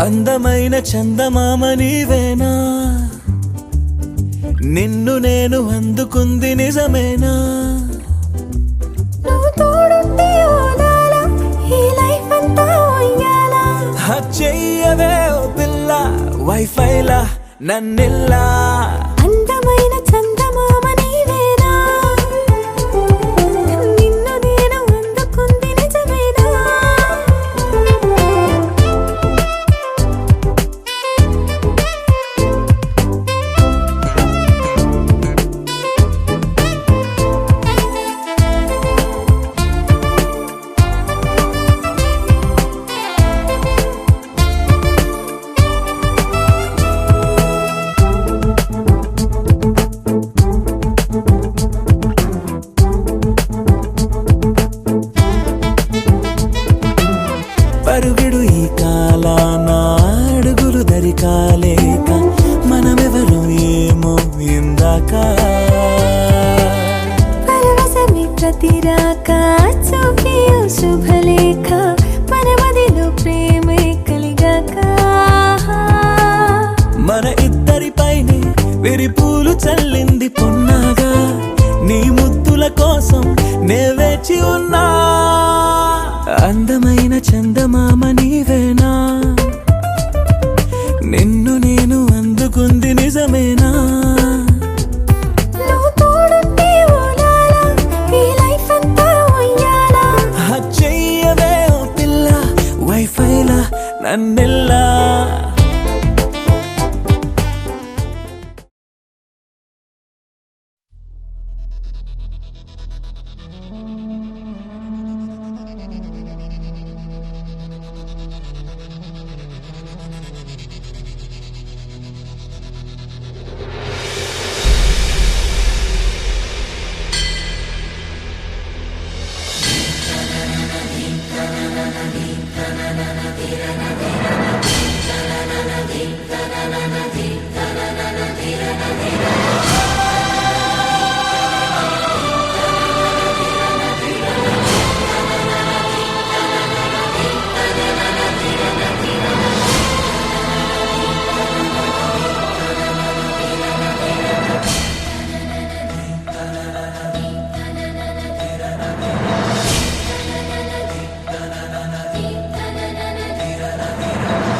అందమైన చందమామ నీవేనా, నిన్ను నేను అందుకుంది నిజమేనా? చెయ్యవే ఓ పిల్ల వైఫైలా నన్నిల్లా. అందమైన చందమామ నీవేనా, నిన్ను నేను అందుకుంది నిజమేనా? పరుగుడు ఈ కాలాన అడుగులు దరికాలేక మనమెవరు ఏమో ఇందాక. పరవశమే ప్రతిరాక చూపి శుభలేఖ మన మదిలో ప్రేమే కలిగాక. మన ఇద్దరిపైనే విరిపూలు చల్లింది పొన్నాగా, నీ ముద్దుల కోసం నే వేచి ఉన్నా. అందమైన చందమామ నీవేనా, నిన్ను నేను అందుకుంది నిజమేనా? చెయ్యవే ఓ పిల్ల వైఫైలా నన్నిల్లా.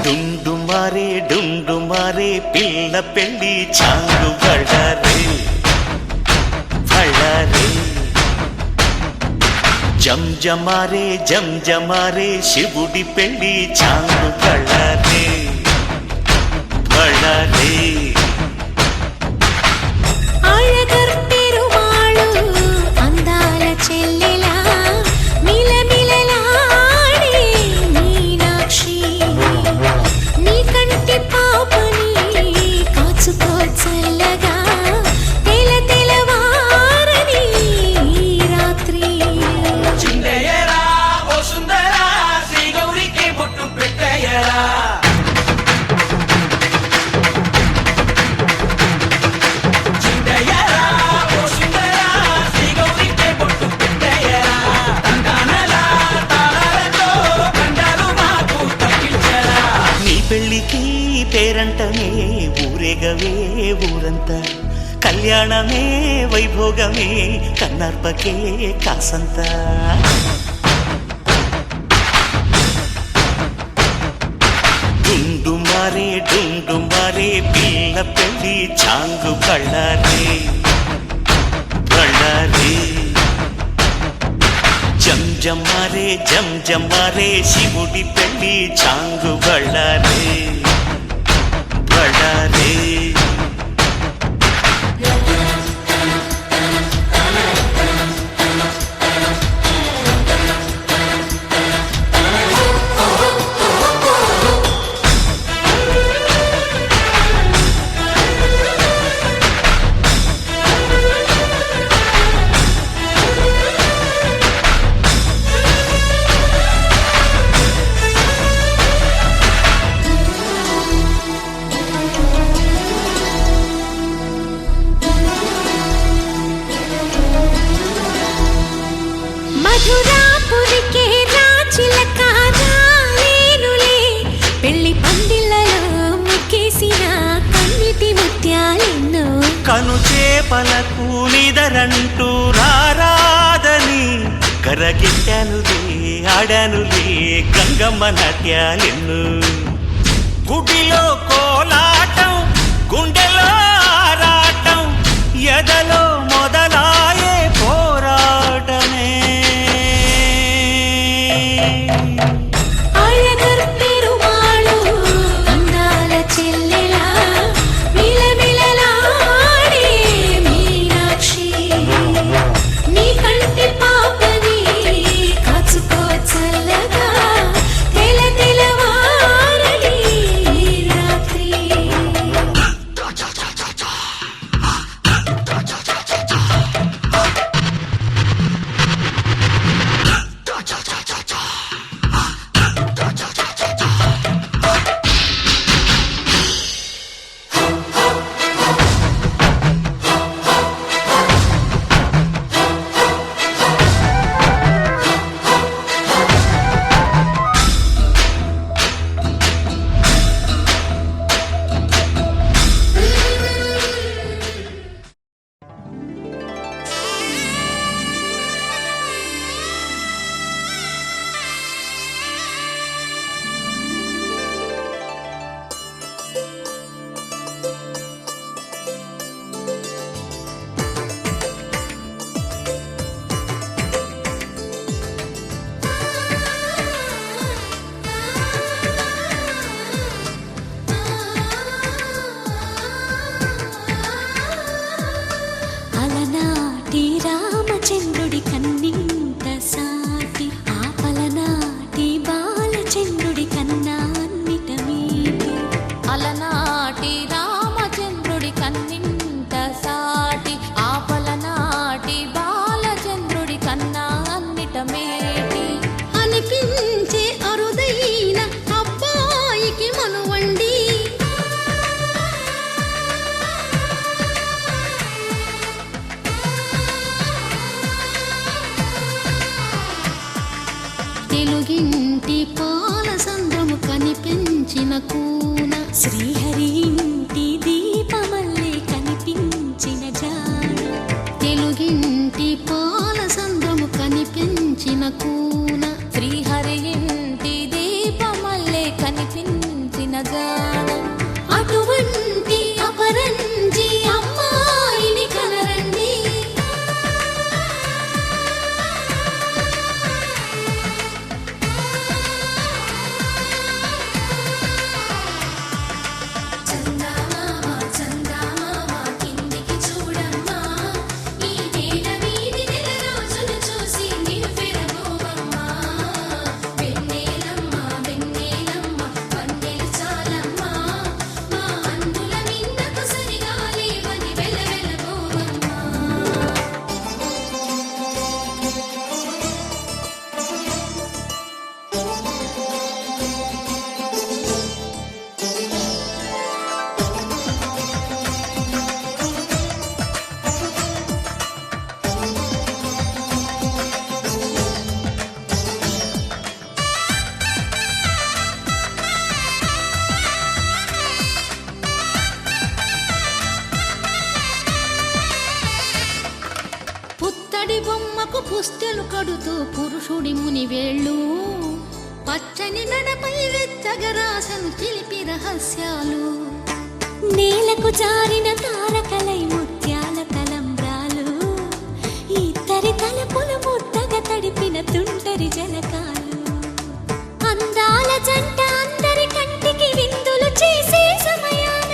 డుండుమారే డుండుమారే పిల్ల పెళ్ళి చాంగు బళ్ళారే బళ్ళారే. జంజమారే జంజమారే శివుడి పెళ్ళి చాంగు బళ్ళారే బళ్ళారే. అందాల చెల్లెలా మిలమిలలాడే మీనాక్షి, నీ కంటి పాపని కాచుకో చల్లగా తెల తెలవారని రాత్రి. చిందయ్యరా ఓ సుందరా శ్రీ గౌరికి బొట్టు పెట్టయ్యరా. చిందయ్యరా ఓ సుందరా శ్రీ గౌరికి బొట్టు పెట్టయ్యరా. తండానలా తాళాలతో కండాలు మాకు తగ్గించరా. నీ పెళ్ళికి పేరంటమే ఊరేగవే ఊరంతా, కళ్యాణమే వైభోగమే కన్నార్పకే కాసంత. డుండుమారే డుండుమారే పిల్ల పెళ్ళి చాంగు బళ్ళారే బళ్ళారే. జంజమారే జంజమారే శివుడి పెళ్ళి చాంగు బళ్ళారే బళ్ళారే. మధురాపురికే రాచిలక రాలేనులే పెళ్లి పందిళ్ళలో ముక్కేసిన కన్నిటి ముత్యాలెన్నో కను చేపలకు నిదరంటూ రారాదని కరగిట్టానులే ఆడానులే గంగమ్మ నాట్యాలెన్ను గుడిలో కోలాటం గుండెలో ఆరాటం ఎదలో మొదలాయే పోరాటమే అళగర్ పెరుమాళు అందాల చెల్లెలా మిలమిలలాడే మీనాక్షి నీ కంటి పాపని కాచుకో చల్లగా తెలవారని రాత్రి అలనాటి రామచంద్రుడి కన్నింత సాటి ఆపలనాటి బాలచంద్రుడి కన్నా అన్నిట మీటి అలనాటి రామచంద్రుడి కన్నింత సాటి ఆపలనాటి బాలచంద్రుడి కన్నా అన్నిట మేటి అనిపించే అరుదైన అబ్బాయికి మనువండి తెలుగింటి పాల సంద్రము కనిపించిన కూన శ్రీహరి ఇంటి దీపమల్లే కనిపించిన జాడ తెలుగింటి పాల సంద్రము కనిపించిన కూన శ్రీహరి ఇంటి దీపమల్లే కనిపించిన జాడ అటువంటి అపరంజి అమ్మాయిని కనరండి చందమామ చందమామ కిందికి చూడమ్మా ఈ నేల వీధి నెల రోజులు చూసి నివ్వెరబోవమ్మా వెన్నెలమ్మ వెన్నెలమ్మ వన్నెలు చాలమ్మా మా అందుల మిన్నకు సరిగా లేవని వెలవెలబోవమ్మా పుత్తడి బొమ్మకు పుస్తెలు కడుతూ పురుషుడి ముని వేళ్ళు పచ్చని నడపై వెచ్చగరాసను చిలిపి రహస్యాలు నేలకు జారిన తారకలై ముత్యాల తలంబ్రాలు ఇద్దరి తలపులు ముద్దగా తడిపిన తుంటరి జలకాలు అందాల జంట అందరి కంటికి విందులు చేసే సమయాన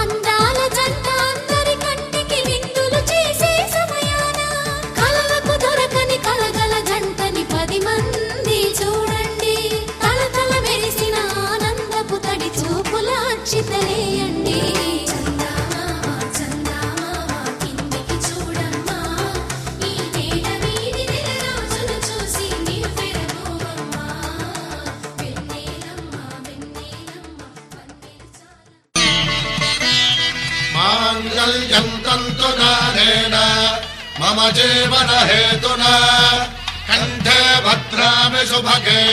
అందాల జంట అందరి కంటికి విందులు చేసే సమయాన కలలకు దొరకని కలగ सन्तुनानेन मम जीवन हेतुना कण्ठे भद्रामि सुभगे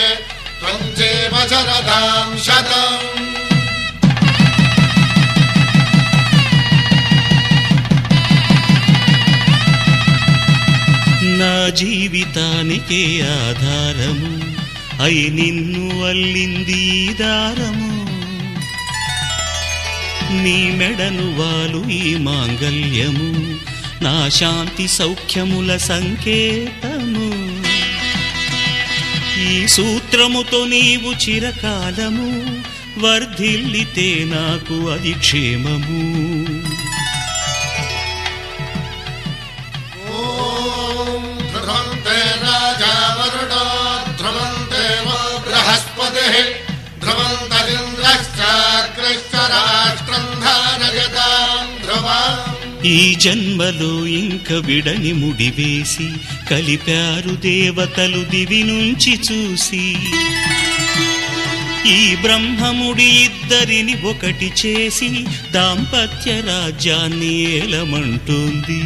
त्वं जीव शरदां शतम् నా జీవితానికే ఆధారము అయి నిన్ను అల్లింది దారము నీ మెడను వాలు ఈ మాంగల్యము నా శాంతి సౌఖ్యముల సంకేతము ఈ సూత్రముతో నీవు చిరకాలము వర్ధిల్లితే నాకు అది క్షేమము ध्रुवन्ते राजा वरुणो ध्रुवन्ते वो बृहस्पतिः ध्रुवन्तरिन्द्रश्चाग्रश्च राष्ट्रं धारयतां ध्रुवम् ఈ జన్మలో ఇంక విడని ముడివేసి కలిపారు దేవతలు దివి నుంచి చూసి ఈ బ్రహ్మముడి ఇద్దరిని ఒకటి చేసి దాంపత్య రాజ్యాన్ని ఏలమంటుంది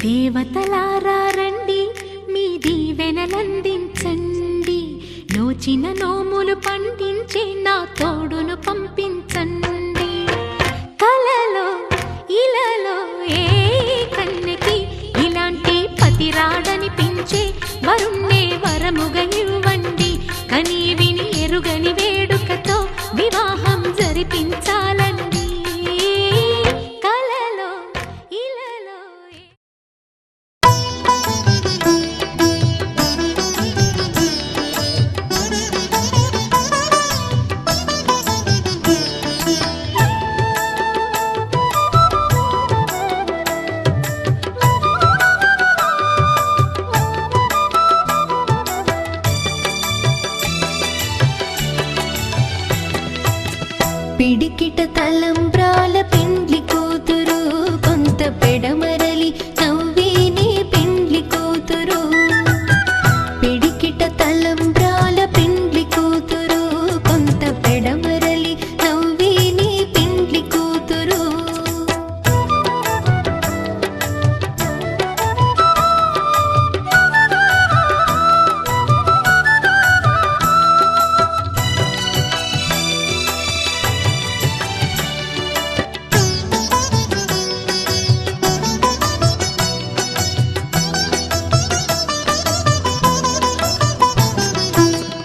దేవతలారా రండి మీ దీవెనలందించండి నోచిన నోములు పండించే నా తోడును పంపించండి కలలో ఇలలో ఏ కన్నెకి ఇలాంటి పతి రాడనిపించే వరుణ్ణే వరముగా ఇవ్వండి కని విని ఎరుగని వేడుకతో వివాహం జరిపించాలండి కలలో ఇలలో పిడికిట తలంబ్రాల పెండ్లి కూతురు కొంత పెడమరలి నవ్విని పెండ్లి కూతురు పిడికిట తలంబ్రాల పెండ్లి కూతురు కొంత పెడమరలి నవ్విని పెండ్లి కూతురు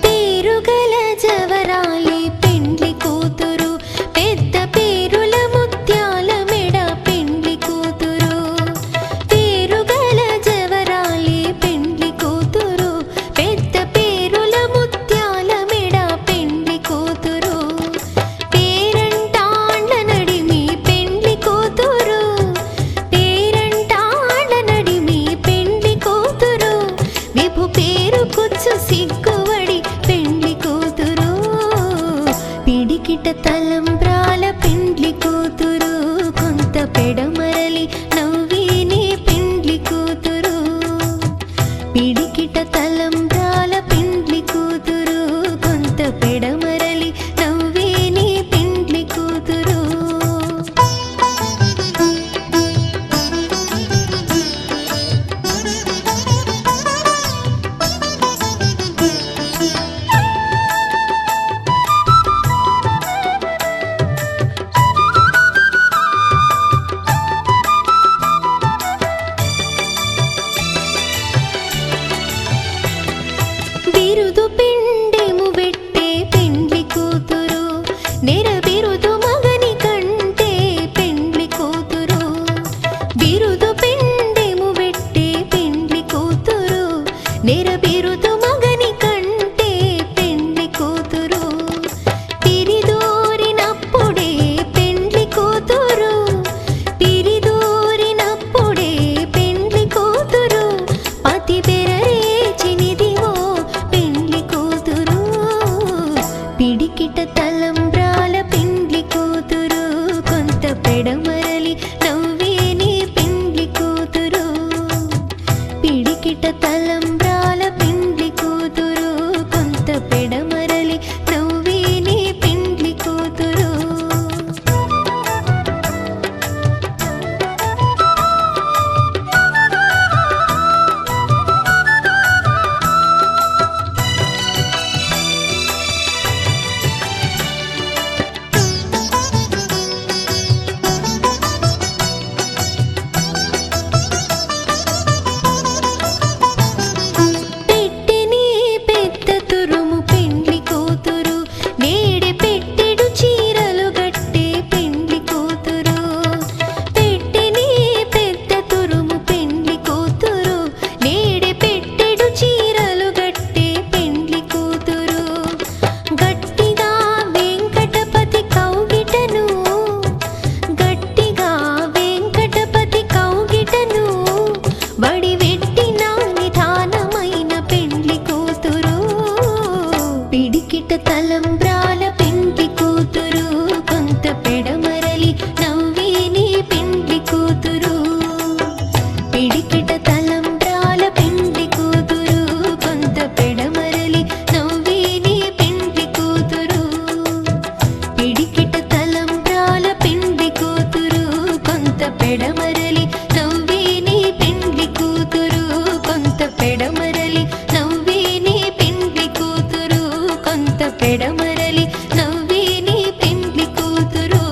పేరుగల జవరాలి పెండ్లి కూతురు పెద్ద పేరుల ముత్యాల మెడ పెండ్లి కూతురు పేరుగల జవరాలి పెండ్లి కూతురు పెద్ద పేరుల ముత్యాల మెడ పెండ్లి కూతురు పేరంటాండ్ల నడిమి పెండ్లి కూతురు పేరంటాండ్ల నడిమి పెండ్లి కూతురు విభు పేరు కుచ్చు సిగ్గువడి పెండ్లి కూతురు పిడికిట తలంబ్రాల పెండ్లి కూతురు కొంత పెడమరలి నవ్విని పెండ్లి కూతురు పిడికిట తలంబ్రాల పెండ్లి కూతురు కొంత పెడమరలి నవ్విని పెండ్లి కూతురు నెరబిరుదు మగని కంటే పెండ్లి కూతురు పిరిదూరినప్పుడే పెండ్లి కూతురు పిరిదూరినప్పుడే పెండ్లి కూతురు పతి బెరరేచినిదివో పెండ్లి కూతురు పిడికిట తలంబ్రాల పెండ్లి కూతురు కొంత పెడమరలి నవ్వేని పెండ్లి కూతురు పిడికిట తలంబ్రాల పెండ్లి కూతురు కొంత పెడమరలి నవ్వేని పెండ్లి కూతురు పెట్టెని పెద్ద తురుము పెండ్లి కూతురు నేడే పెట్టెడు చీరలు గట్టే పెండ్లి కూతురు పెట్టెని పెద్ద తురుము పెండ్లి కూతురు నేడే పెట్టెడు చీరలు గట్టే పెండ్లి కూతురు గట్టిగా వెంకటపతి కౌగిటను గట్టిగా వెంకటపతి కౌగిటను వడివెట్టిన నిధానమైన పెండ్లి కూతురు పిడికిట తలంబ్రాల పెండ్లి కూతురు కొంత పెడమరలి నవ్వేని పెండ్లి కూతురు పిడికిట తలంబ్రాల పెండ్లి కూతురు కొంత పెడమరలి నవ్వేని పెండ్లి కూతురు పిడికిట తలంబ్రాల పెండ్లి కూతురు కొంత పెడమరలి నవ్వేని పెండ్లి కూతురు కొంత పెడమరలి నవ్వేని పెండ్లి కూతురు కొంత పెడమరలి నవ్వేని పెండ్లి కూతురు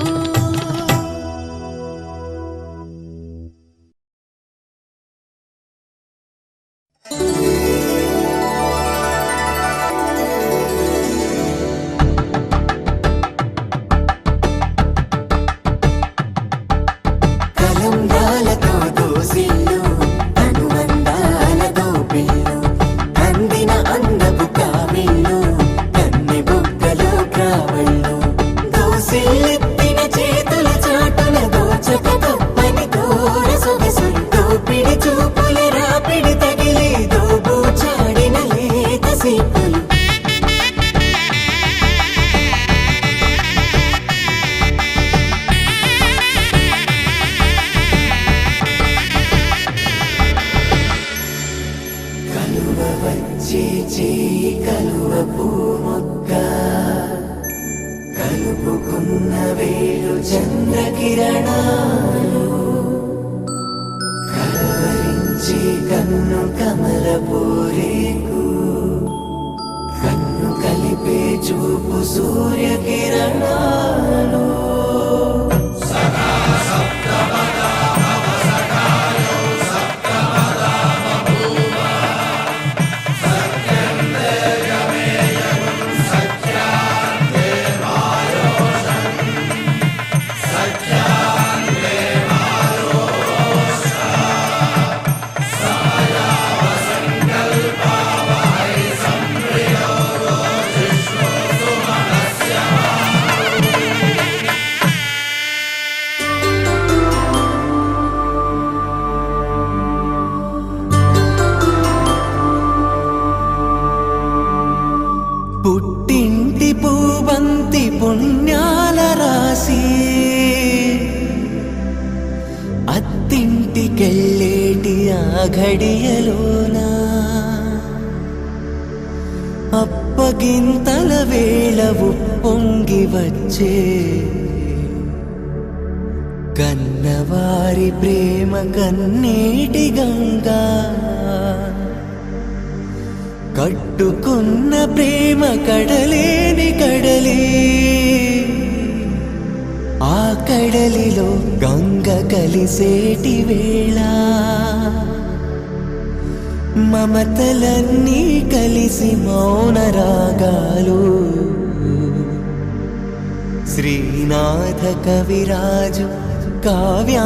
తలంబ్రాలతో దోసిళ్ళు అనుబంధాలతో పిల్లు అందిన అందపు కావిళ్ళు కన్నె బుగ్గలో కావళ్ళు దోసిళ్ళెత్తిన చేతుల చాటున దోచక తప్పని దూర సొగసులు దోపిడి చూపుల రాపిడి తగిలి దోబూచాడిన లేత సీపులు కలువ వచ్చే చేయి కలువ పూమొక్క కలుపుకున్న వేలు చంద్రకిరణాలు కలవరించే కన్ను కమల పూరేకు కన్ను కలిపే చూపు సూర్యకిరణాలు పుట్టింటి పూవంతి పుణ్యాల రాసి అత్తింటికెళ్ళేటి ఆ ఘడియలోనా అప్పగింతల వేళ ఉప్పొంగి వచ్చే కన్నవారి ప్రేమ కన్నీటి గంగా కట్టుకున్న ప్రేమ కడలేని కడలి ఆ కడలిలో గంగ కలిసేటి వేళ మమతలన్నీ కలిసి మౌన రాగాలు శ్రీనాథ కవిరాజు కావ్యామృతాలు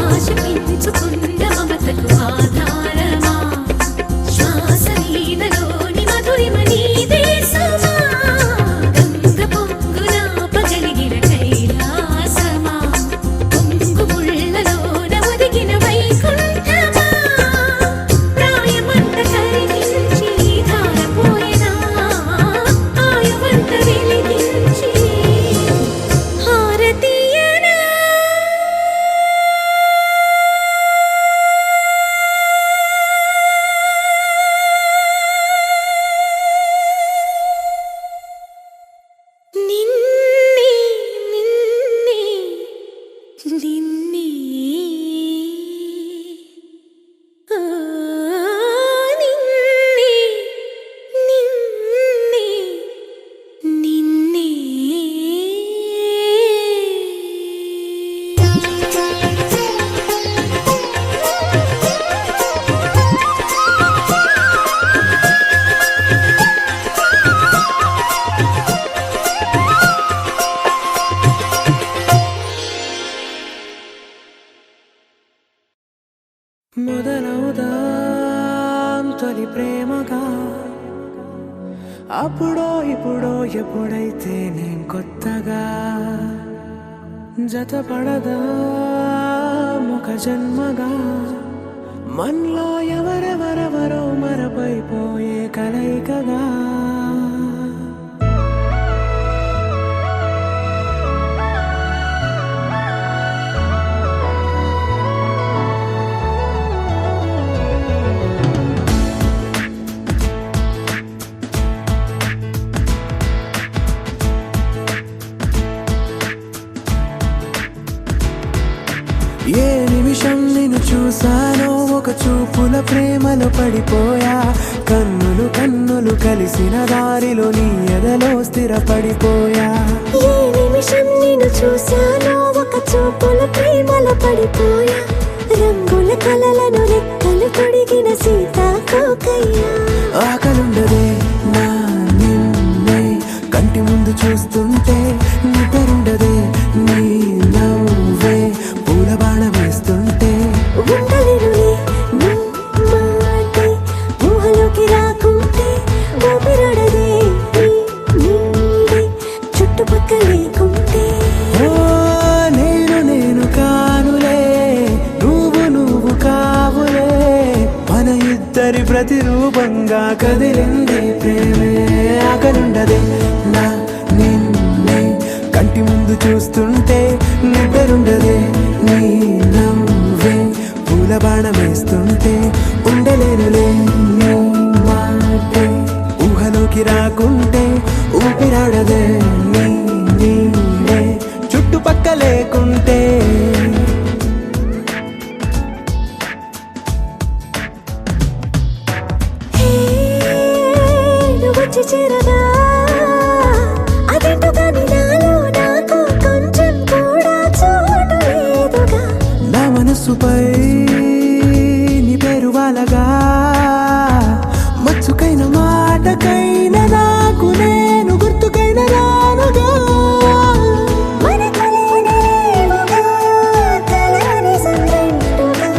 ఆశ పెంచుకున్న మమతకు ఆధారమా శ్వాస నీదలోని మధురిమ నీదే సమా గంగ పొంగున పగలిగిన కైలాసమా పొంగు ముళ్ళలోన ఒదిగిన వైకుంఠమా ప్రాయమంత కరిగించి ధారపోయినా ఆయువంత వెలిగించి హారతీయనా నిన్నే నిన్నే నిన్నే ఆ నిన్నే నిన్నే నిన్నే మొదలవుదాం తొలి ప్రేమగా అప్పుడో ఇప్పుడో ఎప్పుడైతే నేను కొత్తగా జతపడదా ఒక జన్మగా మనలో ఎవరెవరెవరో మరపైపోయే కలయికగా ఏ నిమిషం నిన్ను చూసానో ఒక చూపుల ప్రేమలో పడిపోయా కన్నులు కన్నులు కలిసిన దారిలో నీ ఎదలో స్థిరపడిపోయా ఏ నిమిషం నిన్ను చూశానో ఒక చూపుల ప్రేమలో పడిపోయా రంగుల కలలను రెక్కలు తొడిగిన సీతాకోకయ్యా ఆకలుండదే నా నిన్నే కంటి ముందు చూస్తుంటే నిద్రుండదే నీ నవ్వే పూల బాణ వేస్తుంటే ఉండలేనులే నీ మాటే ఊహలోకి రాకుంటే ఊపిరాడదే నీ నీడే చుట్టుపక్కల లేకుంటే ఓ నేను కానులే నువ్వు కావులే మన ఇద్దరి ప్రతిరూపంగా కదిలింది ప్రేమే ఆకలుండదే నా నిన్నే కంటి ముందు చూస్తుంటే నిద్రుండదే నీ నవ్వే పూల బాణ వేస్తుంటే ఉండలేనులే నీ మాటే ఊహలోకి రాకుంటే ఊపిరాడదే నీ నీడే చుట్టుపక్క లేకుంటే హే నువ్వు వచ్చి చేరగా అదేంటో కానీ నాలో నాకు కొంచెం కూడా చోటు లేదుగా నా మనస్సుపై నీ పేరు వాలగా మచ్చుకైన మాటకైన నాకు నేను గుర్తుకైన రానుగా మన కలనేవుగా కలని సంగంటుగా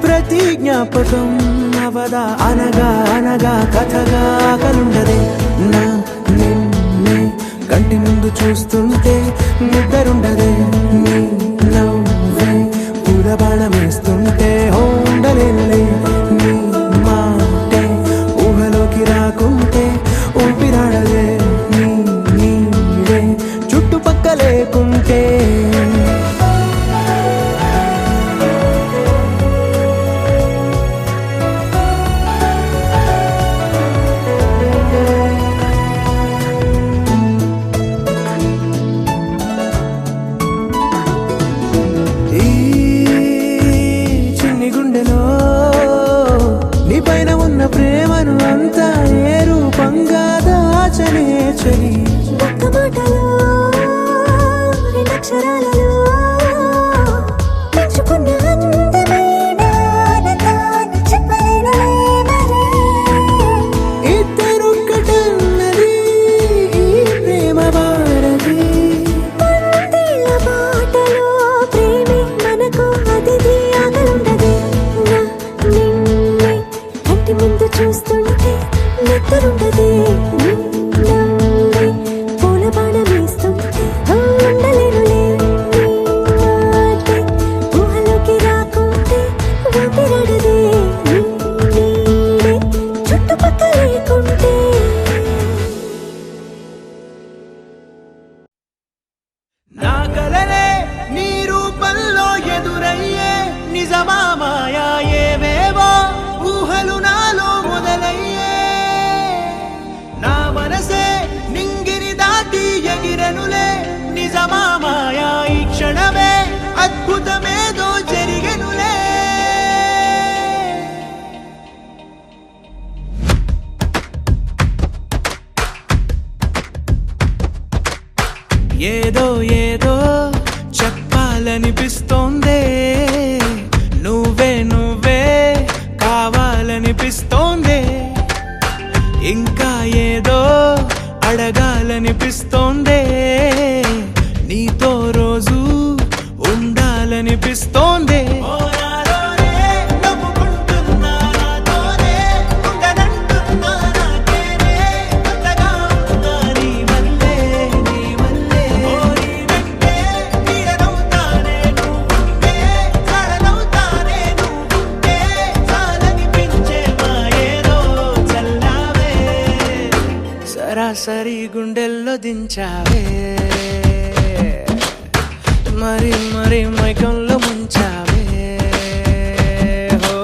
ప్రతి జ్ఞాపకం అవదా అనగా అనగా కథగా కలుండదే నా నిన్నే కంటి ముందు చూస్తుంటే నిద్రుండదే నీ నవ్వే పూల బాణం వేస్తుంటే ఉండలేనులే నీ మాటే ఊహలోకి రాకుంటే ఊపిరాడదే నీ నీడే చుట్టుపక్క లేకుంటే ఈ ఊపిరాడదే నీ నీడే చుట్టుపక్కల లేకుంటే. నా కలలే నీ రూపంలో ఎదురయ్యే నిజమా మాయా ఏవేవో ఊహలు నాలో మొదలయ్యే. నా మనసే నింగిని దాటి ఎగిరెనులే నిజమా మాయా ఈ క్షణమే అద్భుతమేదో జరిగెనులే. ఏదో ఏదో చెప్పాలనిపిస్తోందే నువ్వే నువ్వే కావాలనిపిస్తోందే ఇంకా ఏదో అడగాలనిపిస్తోందే నీతో రోజు ఉండాలనిపిస్తోందే. సరాసరి గుండెల్లో దించావే మరి మరి మైకంలో ముంచావే. హో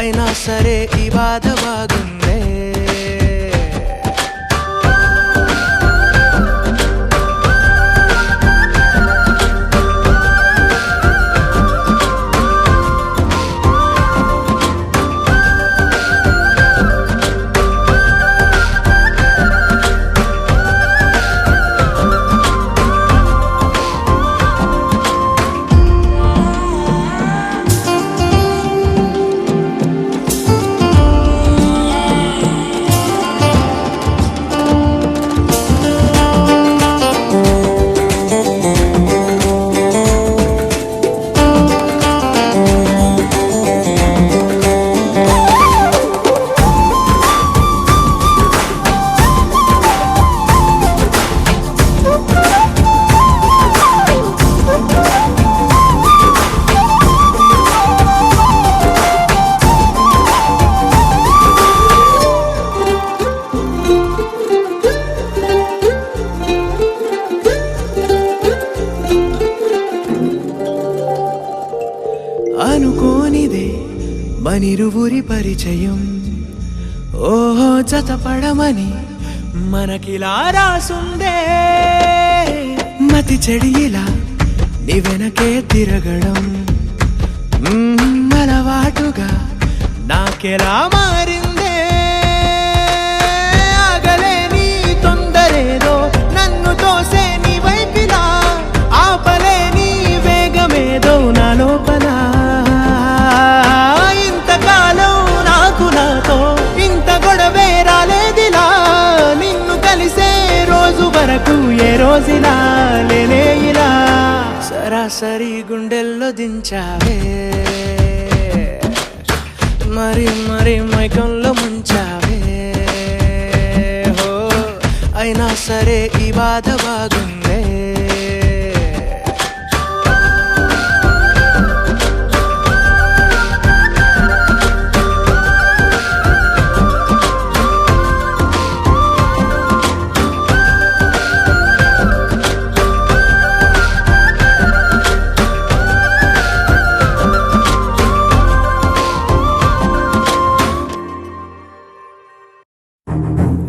అయినా సరే ఈ బాధ బాగుందే. అనుకోనిదే మనిరువురి పరిచయం ఓహో జతపడమని మనకిలా రాసుందే. మతి చెడిలా నీ వెనకే తిరగడం అలవాటుగా నాకెలా మారిందే. ఆగలేని తొందరేదో నన్ను తోసే నీ వైపిలా ఆపలేని వేగమేదో నా లోపల. ఇంతకాలం నాకు నాతో ఇంత గొడవే రాలేదిలా నిన్ను కలిసే రోజు వరకు ఏ రోజులా లేనే ఇలా. సరాసరి గుండెల్లో దించావే మరి మరి మైకంలో ముంచావే. హో అయినా సరే ఈ బాధ బాగుందే.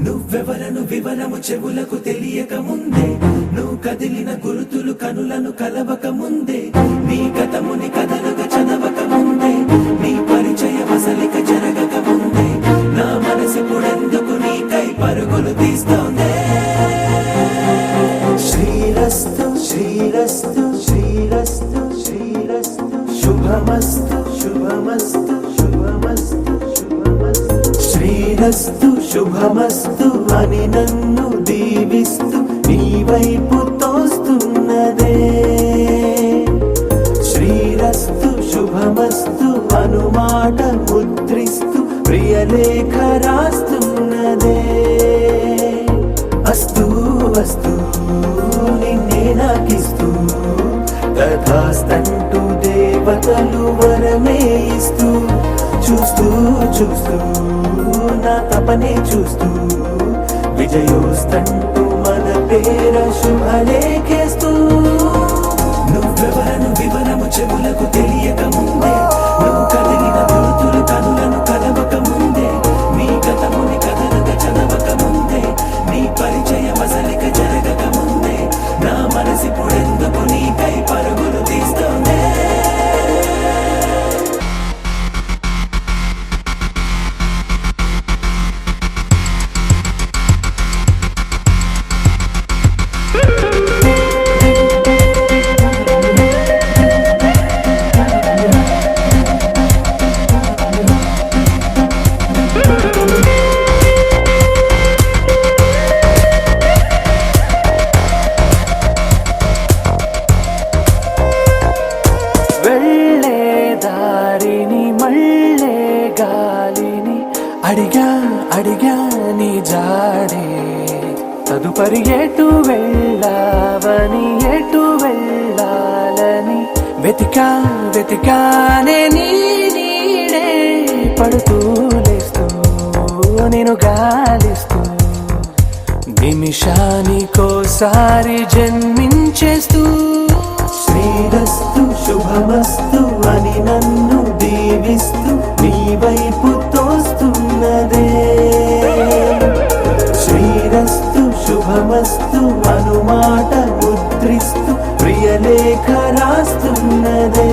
నువ్వెవరను వివరము చెవులకు తెలియక ముందే నువ్వు కదిలిన గురుతులు కనులను కలవక ముందే నీ కథముని కథలుగా చదవక ముందే నీ పరిచయ వసలిక జరగక ముందే నా మనసిపుడెందుకు నీకై పరుగులు తీస్తోందే. శ్రీరస్తు శ్రీరస్తు శ్రీరస్తు శ్రీరస్తు శుభమస్తు శుభమస్తు శుభమస్తు శుభమస్తు. శ్రీరస్తు శుభమస్తు అని నన్ను దీవిస్తూ నీ వైపు తోస్తున్నదే. శ్రీరస్తు శుభమస్తు అనుమాట ముద్రిస్తూ ప్రియలేఖ రాస్తున్నదే. అస్తు వస్తు నిన్నే నాకిస్తూ తథాస్తంటూ దేవతలు వరమే ఇస్తూ చూస్తూ చూస్తూ నా తపనే చూస్తూ విజయోస్తంటూ మన పేర శుభలేఖేస్తూ నువ్వెవరను వివరము చెవులకు తెలియక ముందే నువ్వు కదిలిన గుర్తులు కనులను కలవక ముందే నీ గతముని కదలక చదవక ముందే నీ పరిచయం అసలిక జరగక ముందే నా మనసిప్పుడెందుకు నీకై పరుగులు తీస్తోందే వెళ్ళే దారిని మళ్ళే గాలిని అడిగా అడిగా నీ జాడే తదుపరి ఎటు వెళ్ళావని ఎటు వెళ్ళాలని వెతికా వెతికానే నీ నీడే పడుతూ లేస్తూ నేను గాలిస్తూ నిమిషానికోసారి జన్మించేస్తూ శ్రీరస్తు శుభమస్తు అని నన్ను దీవిస్తూ నీ వైపు తోస్తున్నదే శ్రీరస్తు శుభమస్తు అనుమాట ముద్రిస్తూ ప్రియలేఖ రాస్తున్నదే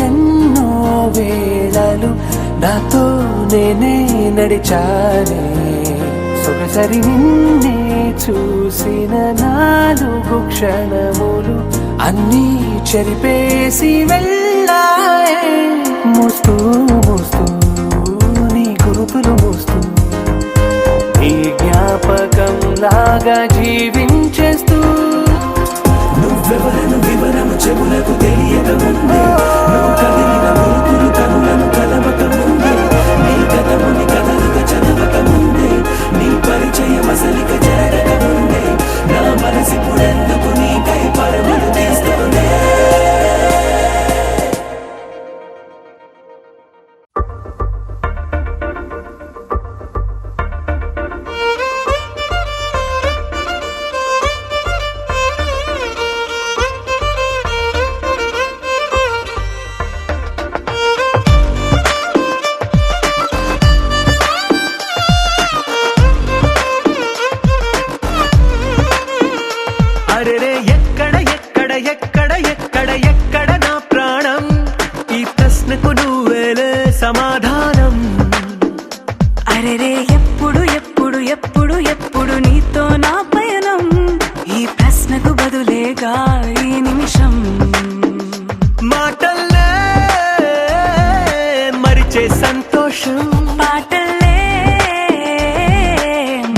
ఎన్నో వేళలు నాతో నేనే నడిచానే సొగసరి నిన్నే చూసిన 4 క్షణములు అన్నీ చెరిపేసి వెళ్ళాయే మోస్తూ మోస్తూ నీ గురుతులు మోస్తూ ఈ జ్ఞాపకం లాగా జీవించేస్తూ నువ్వెవరను వివరము చెవులకు తెలియక ముందే నువ్వు కదిలిన గుర్తులు కనులను కలవక ముందే నీ గతముని కదలక చదవక ముందే నీ పరిచయం అసలిక జరగక ముందే నా మనసిప్పుడెందుకు నీకై పరుగులు తీస్తోందే అరెరే ఎక్కడ ఎక్కడ ఎక్కడ ఎక్కడ ఎక్కడ నా ప్రాణం ఈ ప్రశ్నకు నువ్వేలే సమాధానం అరెరే ఎప్పుడు ఎప్పుడు ఎప్పుడు ఎప్పుడు నీతో నా పయనం ఈ ప్రశ్నకు బదులేగా ఈ నిమిషం మాటల్లే మరిచే సంతోషం పాటల్లే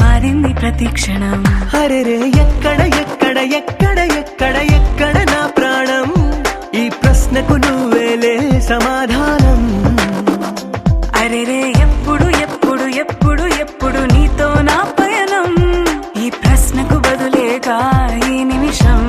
మారింది ప్రతి క్షణం అరెరే ఎక్కడ ఎక్కడ ఎక్కడ ఎక్కడ ఎక్కడ నా ప్రాణం ఈ ప్రశ్నకు నువ్వేలే సమాధానం అరెరే ఎప్పుడు ఎప్పుడు ఎప్పుడు ఎప్పుడు నీతో నా పయనం ఈ ప్రశ్నకు బదులేగా ఈ నిమిషం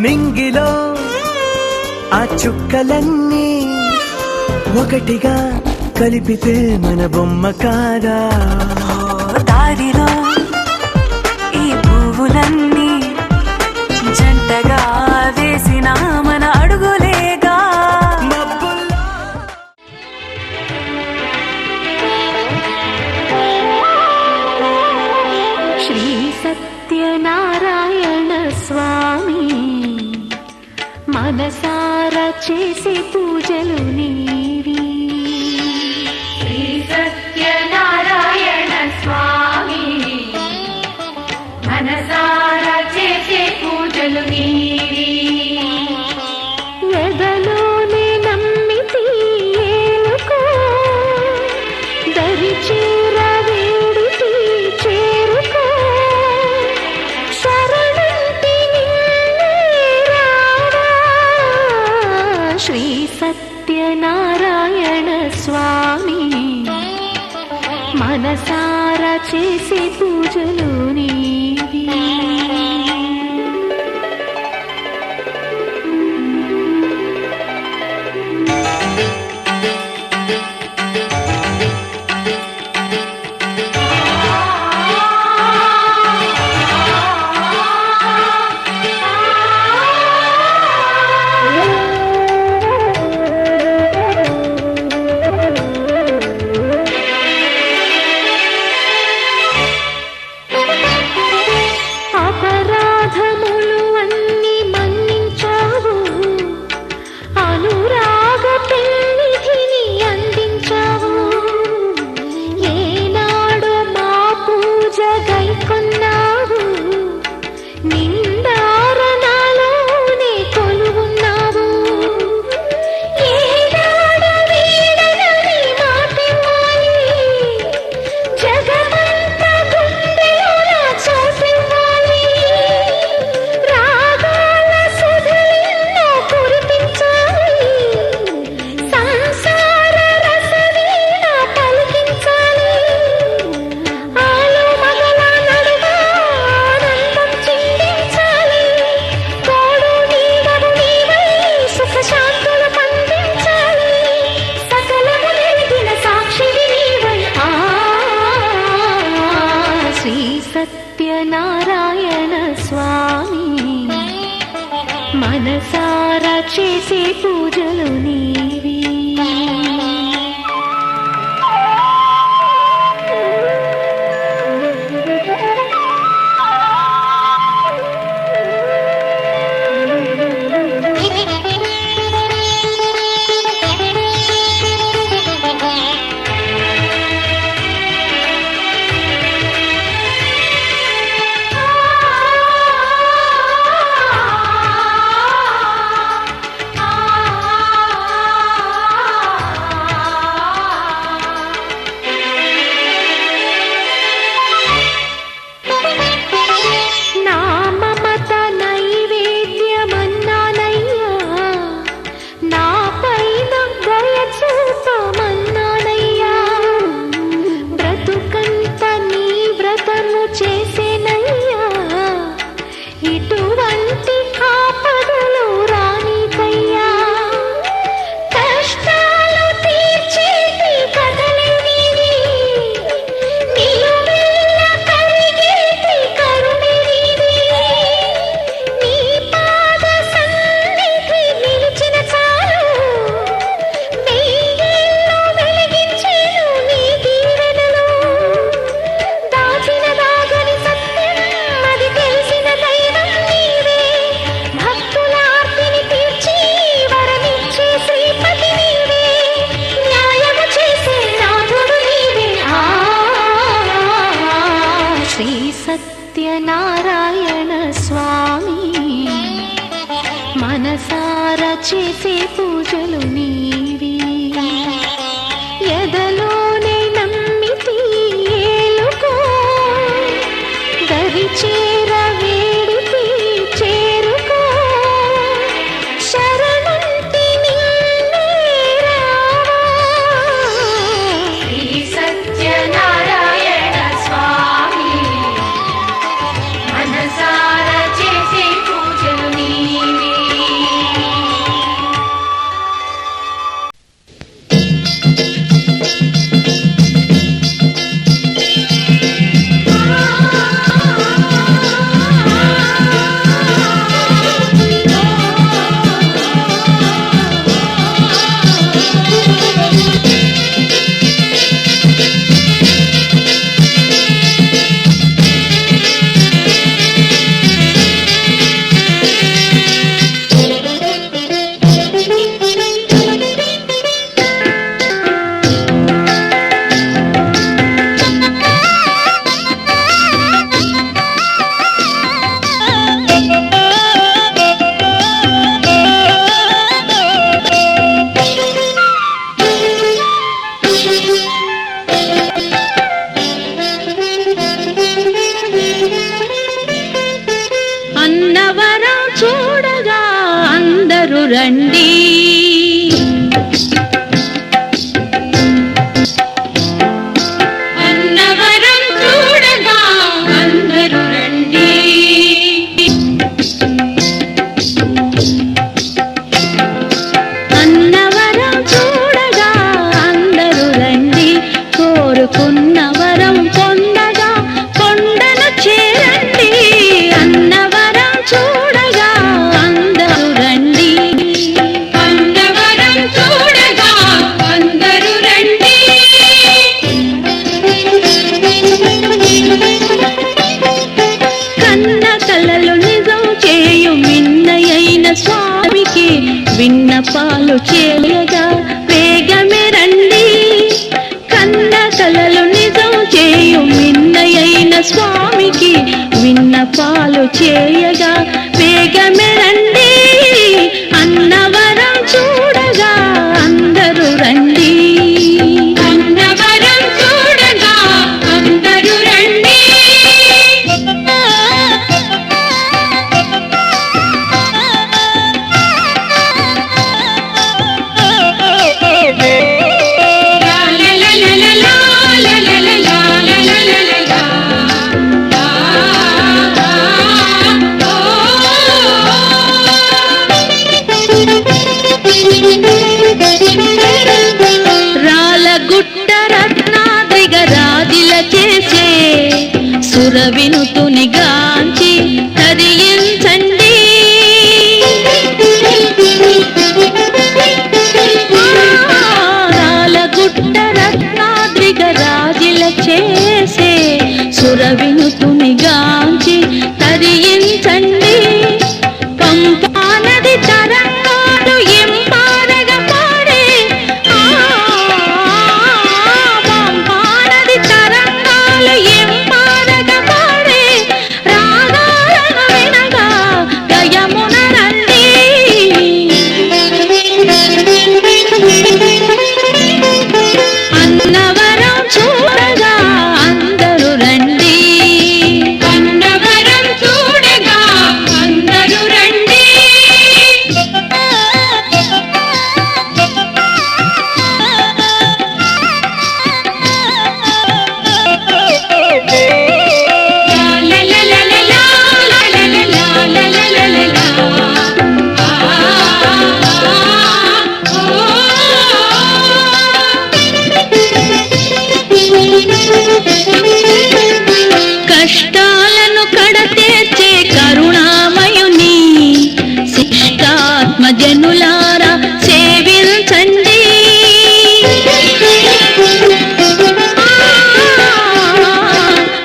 నింగిలో ఆ చుక్కలన్నీ ఒకటిగా కలిపితే మన బొమ్మ కాదా దారిలో ఈ పువ్వులన్నీ జంటగా వేసిన మన అడుగులేగా శ్రీ సత్యనారాయణ స్వామి మనసారా చేసే పూజలు నీవి శ్రీ సత్యనారాయణ స్వామి మనసారా చేసే పూజలు నీవి ఎదలోనే నమ్మితి ఏలుకో దరి చేర వేడితి చేరుకో శరణంటి నిన్నే రావా శ్రీ సత్యనారాయణ స్వామి మనసారా చేసే పూజలు నీవి అపరాధములు అన్ని మన్నించావు అనురాగ పెన్నిధిని అందించావు ఏనాడు మా పూజ గైకొన్నావు నిందారణలోనే కొలువున్నావు ఏనాడు వీడనని మాటివ్వాలి జగమంత గుండెలోన చోటివ్వాలి రాగాల సుధలెన్నో కురిపించాలి సంసార రసవీణ పలికించాలి ఆలు మగల నడుమ ఆనందం చిందించాలి తోడు నీడవు నీవై సుఖ శాంతులు పండించాలి సకలము నెరిగిన సాక్షివి నీవై శ్రీ సత్యనారాయణ స్వామి మనసారా చేసే పూజలు నీవి నా మమత నైవేద్యమన్నానయ్యా నా పైన దయ చూపమన్నానయ్యా బ్రతుకంత నీ వ్రతము చేసేనయ్యా ఇటువంటి ఆపదలు రానికయ్యా కష్టాలు తీర్చేటి కథలే నీవి నిలువెల్ల కలిగేటి కరుణే నీవి నీ పాద సన్నిధి నిలిచిన చాలు వెయ్యేళ్ళు వెలిగించేను నీ దీవెనలు దాచిన దాగని సత్యం అది తెలిసిన దైవం నీవే భక్తుల ఆర్తిని తీర్చి వరమిచ్చే శ్రీపతి నీవే న్యాయము చేసే నాథుడు నీవే శ్రీ సత్యనారాయణ స్వామి మనసారా చేసే పూజలు నీవి ఎదలోనే నమ్మితి ఏలుకో దరి చేర వేడితి చేరుకో శరణంటి నిన్నే రావా శ్రీ సత్యనారాయణ స్వామి మనసారా చేసే పూజలు నీవి రండి. అన్నవరం చూడగా అందరూ రండి. అన్నవరం చూడగా అందరూ రండి. కోరుకున్న వరం పొందగా కొండను చేరండి. అన్నవరం చూడగా అందరూ రండి. అన్నవరం చూడగా అందరూ రండి. కన్న కలలు నిజం చేయు మిన్నయైన స్వామికి విన్నపాలు చేయగా వేగమే రండి. కన్న కలలు నిజం చేయు మిన్నయైన స్వామికి విన్నపాలు చేయగా వేగమే రండి. అన్నవరం చూడగా అందరూ రండి. అన్నవరం చూడగా అందరూ రండి. రాలగుట్ట రత్నాద్రిగ రాజిల చేసే సురవినుతుని గాంచి తరించండి. రాలగుట్ట రత్నాద్రిగ రాజిల చేసే సురవినుతుని గాంచి తరించండి. పంపా నది తరంగాలు ఎంపారగ పాడే. పంపా నది తరంగాలు ఎంపారగ పాడే. రాగాలను వినగా గయమున రండి. అన్నవరం చూడగా అందరూ రండి. అన్నవరం చూడగా అందరూ రండి. కష్టాలను కడతీర్చే కరుణామయుని శిష్టాత్మ జనులారా సేవించండి.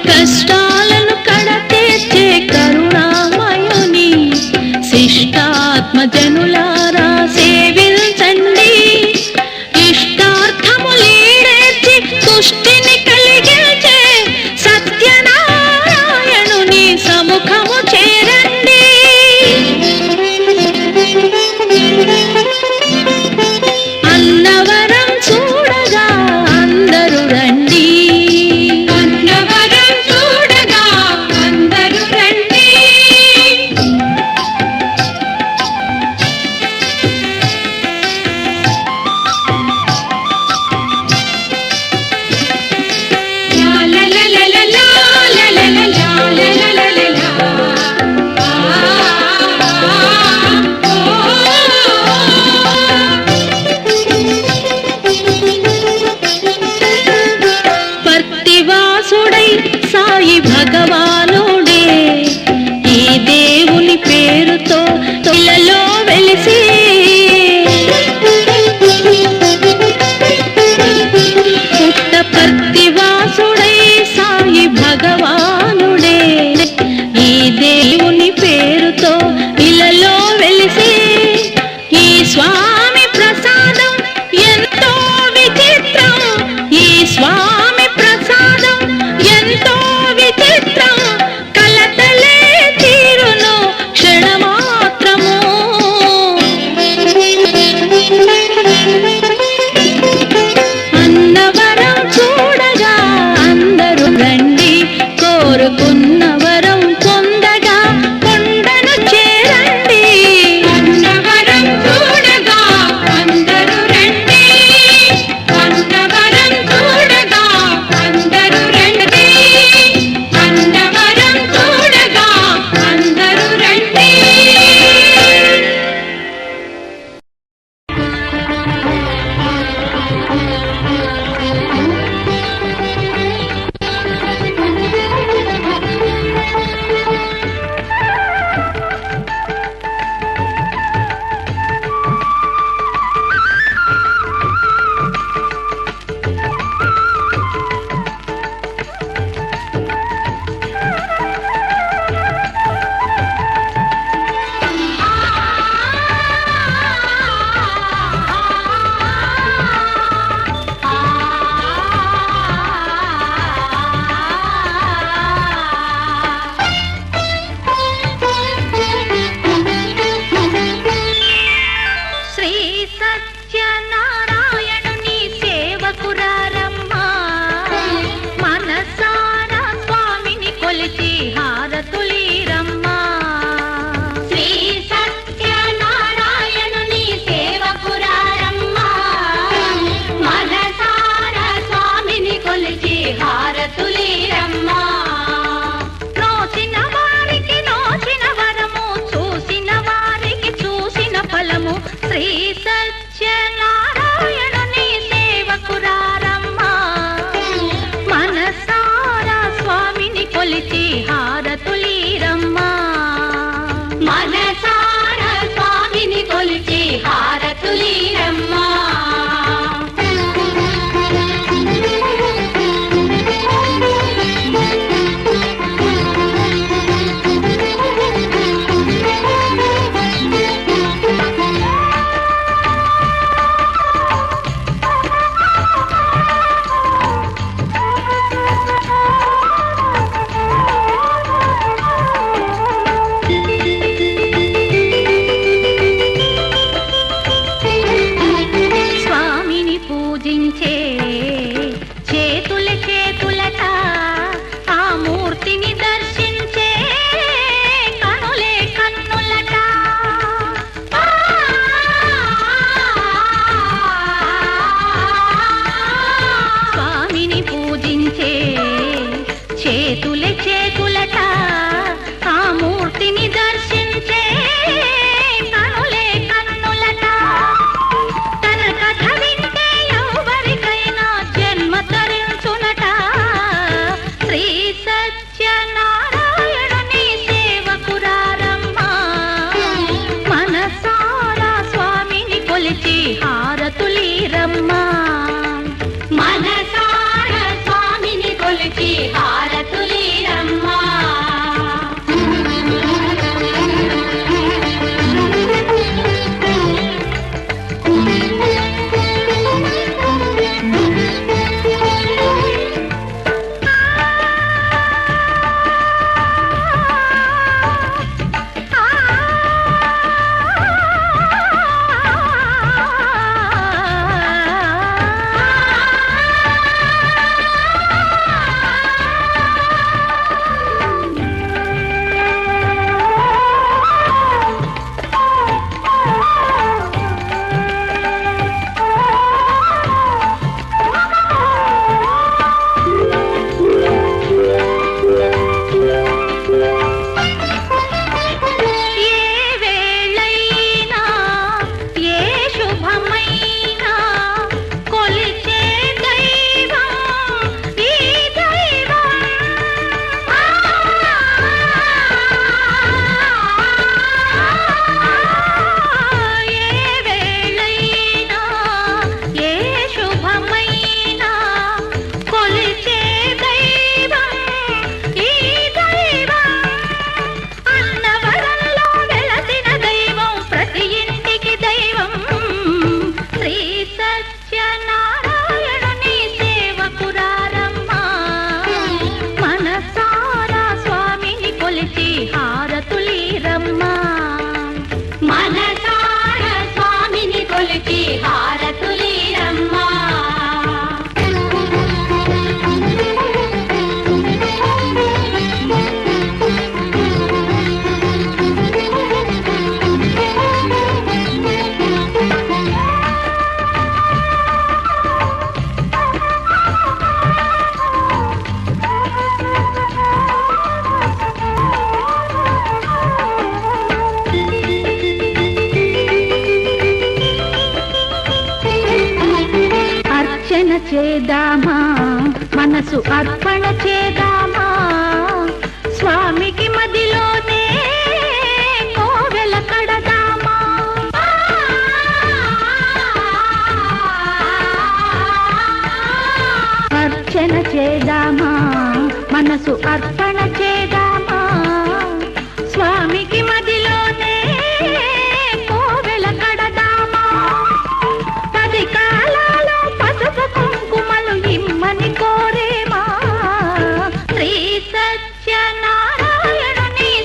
కష్టాలను కడతీర్చే కరుణామయుని శిష్టాత్మ జనులారా సేవించండి. ఇష్టార్థములీడేర్చి తుష్టిని కలిగించే సత్యనారాయణుని సముఖము చేరండి. అన్నవరం చూడగా అందరూ రండి. అన్నవరం చూడగా అందరూ రండి. పర్తివాసుడై సాయి భగవానుడే ఈ దేవుని పేరుతో తొలలో వెలిసి పుట్టపర్తివాసుడై సాయి భగవానుడే ఈ దేవుని పేరుతో ఇలలో వెలిసి ఈ స్వామి ప్రసాదం ఎంతో విచిత్రం. ఈ స్వామి ప్రసాదం ఎంతో విచిత్రం. కలతలే తీరును క్షణమాత్రము. అన్నవరం చూడగా అందరూ రండి. కోరుకున్న వరం పొందగా కొండను చేరండి. అన్నవరం చేతులే చేతులట ఆ మూర్తిని దర్శించే కనులే కన్నులట తన కథ వింటే ఎవరికైనా జన్మ తరించునట శ్రీ సత్యనారాయణుని సేవకురారమ్మా మనసారా స్వామిని కొలిచి హారతులీరమ్మా మనసారా స్వామిని కొలిచి హారతులీరమ్మా చేద్దామా మనసు అర్పణ చేద్దామా స్వామికి మదిలోనే కోవెల కడదామా అర్చన చేద్దామా మనసు అర్పణ చేద్దామా స్వామికి మదిలోనే కోవెల కడదామా 10 కాలాలు పసుపు కుంకుమలు ఇమ్మని కోరేమా శ్రీ సత్యనారాయణుని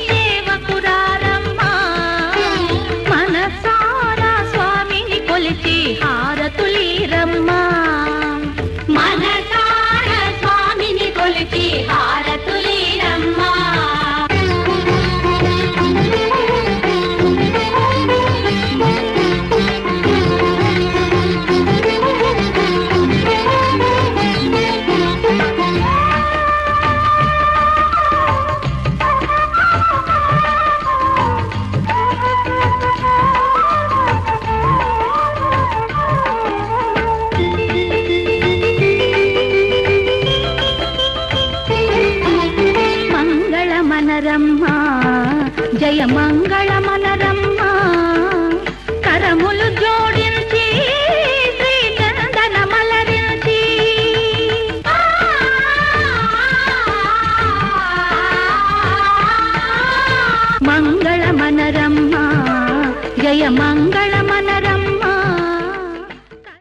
సేవకురారమ్మా మనసారా స్వామిని కొలిచి హారతులీరమ్మా మనసారా స్వామిని కొలిచి హారతులీరమ్మా మనరమ్మా జయ మంగళ మనరమ్మా కరములు జోడించి శ్రీ చందన మలరించి మంగళ మనరమ్మా జయ మంగళ